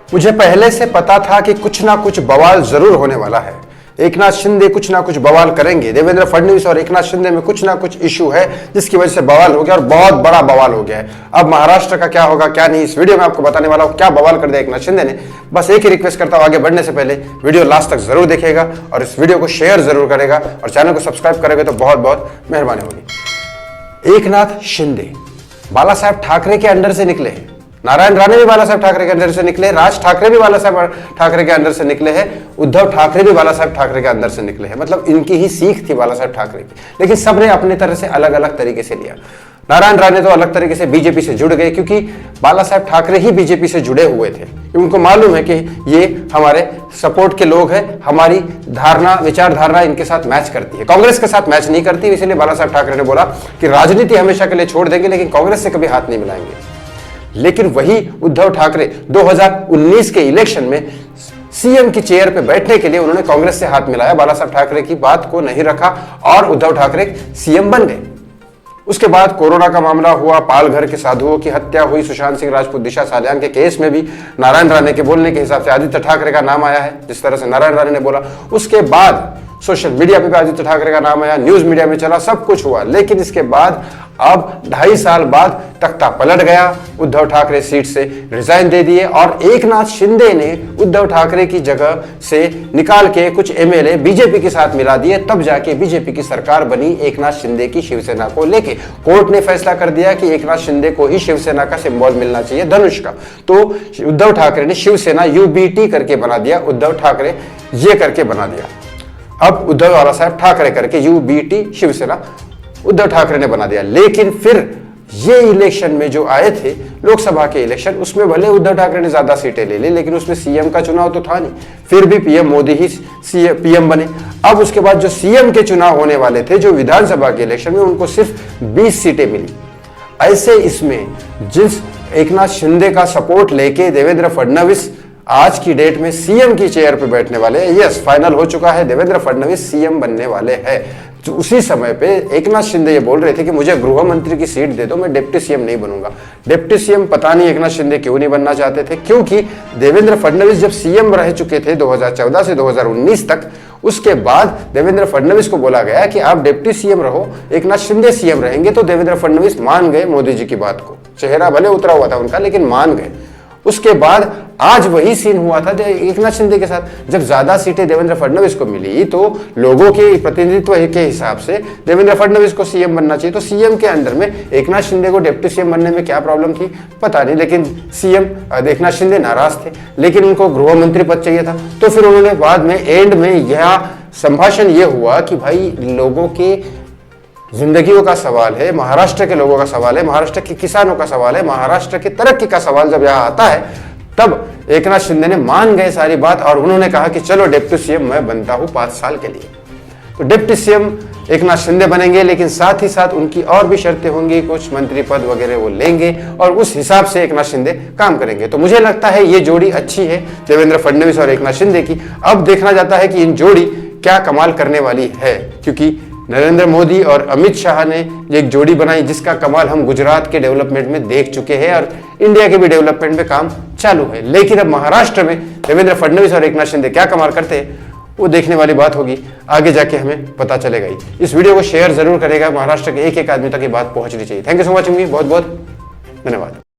मुझे पहले से पता था कि कुछ ना कुछ बवाल जरूर होने वाला है। एकनाथ शिंदे कुछ ना कुछ बवाल करेंगे। देवेंद्र फडणवीस और एकनाथ शिंदे में कुछ ना कुछ इशू है जिसकी वजह से बवाल हो गया और बहुत बड़ा बवाल हो गया है। अब महाराष्ट्र का क्या होगा क्या नहीं, इस वीडियो में आपको बताने वाला हूं क्या बवाल कर दिया एकनाथ शिंदे ने। बस एक ही रिक्वेस्ट करता हूं, आगे बढ़ने से पहले वीडियो लास्ट तक जरूर देखेगा और इस वीडियो को शेयर जरूर करेगा और चैनल को सब्सक्राइब करेगा तो बहुत बहुत मेहरबानी होगी। एकनाथ शिंदे बाला साहेब ठाकरे के अंडर से निकले हैं। नारायण राणे भी बाला साहेब ठाकरे के अंदर से निकले, राज ठाकरे भी बाला साहेब ठाकरे के अंदर से निकले हैं, उद्धव ठाकरे भी बाला साहेब ठाकरे के अंदर से निकले हैं। मतलब इनकी ही सीख थी बाला साहेब ठाकरे की, लेकिन सबने अपने तरह से अलग अलग तरीके से लिया। नारायण राणे तो अलग तरीके से बीजेपी से जुड़ गए क्योंकि बाला साहेब ठाकरे ही बीजेपी से जुड़े हुए थे। उनको मालूम है कि ये हमारे सपोर्ट के लोग हैं, हमारी धारणा विचारधारा इनके साथ मैच करती है, कांग्रेस के साथ मैच नहीं करती। इसलिए बाला साहेब ठाकरे ने बोला कि राजनीति हमेशा के लिए छोड़ देंगे लेकिन कांग्रेस से कभी हाथ नहीं मिलाएंगे। लेकिन वही उद्धव ठाकरे 2019 के इलेक्शन में सीएम की चेयर पे बैठने के लिए उन्होंने कांग्रेस से हाथ मिलाया, बाला साहब ठाकरे की बात को नहीं रखा और उद्धव ठाकरे सीएम बन गए। उसके बाद कोरोना का मामला हुआ, पालघर के साधुओं की हत्या हुई, सुशांत सिंह राजपूत दिशा सालियान के केस में भी नारायण राणे के बोलने के हिसाब से आदित्य ठाकरे का नाम आया है, जिस तरह से नारायण राणे ने बोला। उसके बाद सोशल मीडिया पे भी आदित्य ठाकरे का नाम आया, न्यूज मीडिया में चला, सब कुछ हुआ। लेकिन इसके बाद अब 2.5 साल बाद तख्ता पलट गया, उद्धव ठाकरे सीट से रिजाइन दे दिए और एकनाथ शिंदे ने उद्धव ठाकरे की जगह से निकाल के कुछ एमएलए बीजेपी के साथ मिला दिए। तब जाके बीजेपी की सरकार बनी एकनाथ शिंदे की शिवसेना को लेके। कोर्ट ने फैसला कर दिया कि एकनाथ शिंदे को ही शिवसेना का सिंबल मिलना चाहिए, धनुष का। तो उद्धव ठाकरे ने शिवसेना UBT करके बना दिया, उद्धव ठाकरे ये करके बना दिया। अब उद्धव बाला साहेब ठाकरे करके UBT शिवसेना उद्धव ठाकरे ने बना दिया। लेकिन फिर ये इलेक्शन में जो आए थे लोकसभा के इलेक्शन, उसमें भले उद्धव ठाकरे ने ज्यादा सीटें ले ली लेकिन उसमें सीएम का चुनाव तो था नहीं, फिर भी पीएम मोदी ही पीएम बने। अब उसके बाद जो सीएम के चुनाव होने वाले थे, जो विधानसभा के इलेक्शन में, उनको सिर्फ 20 सीटें मिली। ऐसे इसमें जिस एकनाथ शिंदे का सपोर्ट लेके देवेंद्र फडणवीस आज की डेट में सीएम की चेयर पे बैठने वाले हैं, यस फाइनल हो चुका है, देवेंद्र फडणवीस सीएम बनने वाले हैं। तो उसी समय पे एकनाथ शिंदे ये बोल रहे थे कि मुझे गृह मंत्री की सीट दे दो, मैं डिप्टी सीएम नहीं बनूंगा। डिप्टी सीएम पता नहीं एकनाथ शिंदे क्यों नहीं बनना चाहते थे, क्योंकि देवेंद्र फडणवीस जब सीएम रह चुके थे 2014 से 2019 तक, उसके बाद देवेंद्र फडणवीस को बोला गया कि आप डिप्टी सीएम रहो, एकनाथ शिंदे सीएम रहेंगे। तो देवेंद्र फडणवीस मान गए मोदी जी की बात को, चेहरा भले उतरा हुआ था उनका लेकिन मान गए। उसके बाद आज वही सीन हुआ था एकनाथ शिंदे के साथ। जब ज्यादा सीटें देवेंद्र फडणवीस को मिली तो लोगों के प्रतिनिधित्व के हिसाब से देवेंद्र फडणवीस को सीएम बनना चाहिए। तो सीएम के अंडर में एकनाथ शिंदे को डिप्टी सीएम बनने में क्या प्रॉब्लम थी पता नहीं, लेकिन सीएम एकनाथ शिंदे नाराज थे, लेकिन उनको गृह मंत्री पद चाहिए था। तो फिर उन्होंने बाद में एंड में यह संभाषण ये हुआ कि भाई लोगों के जिंदगियों का सवाल है, महाराष्ट्र के लोगों का सवाल है, महाराष्ट्र के किसानों का सवाल है, महाराष्ट्र की तरक्की का सवाल जब यहाँ आता है, तब एकनाथ शिंदे ने मान गए सारी बात और उन्होंने कहा कि चलो डिप्टी सीएम मैं बनता हूं 5 साल के लिए। तो डिप्टी सीएम एकनाथ शिंदे बनेंगे, लेकिन साथ ही साथ उनकी और भी शर्तें होंगी, कुछ मंत्री पद वगैरह वो लेंगे और उस हिसाब से एकनाथ शिंदे काम करेंगे। तो मुझे लगता है ये जोड़ी अच्छी है देवेंद्र फडणवीस और एकनाथ शिंदे की। अब देखना जाता है कि इन जोड़ी क्या कमाल करने वाली है, क्योंकि नरेंद्र मोदी और अमित शाह ने एक जोड़ी बनाई जिसका कमाल हम गुजरात के डेवलपमेंट में देख चुके हैं और इंडिया के भी डेवलपमेंट में काम चालू है। लेकिन अब महाराष्ट्र में देवेंद्र फडणवीस और एकनाथ शिंदे क्या कमाल करते हैं वो देखने वाली बात होगी, आगे जाके हमें पता चलेगा ही। इस वीडियो को शेयर जरूर करेगा, महाराष्ट्र के एक एक आदमी तक ये बात पहुंचनी चाहिए। थैंक यू सो मच, बहुत बहुत धन्यवाद।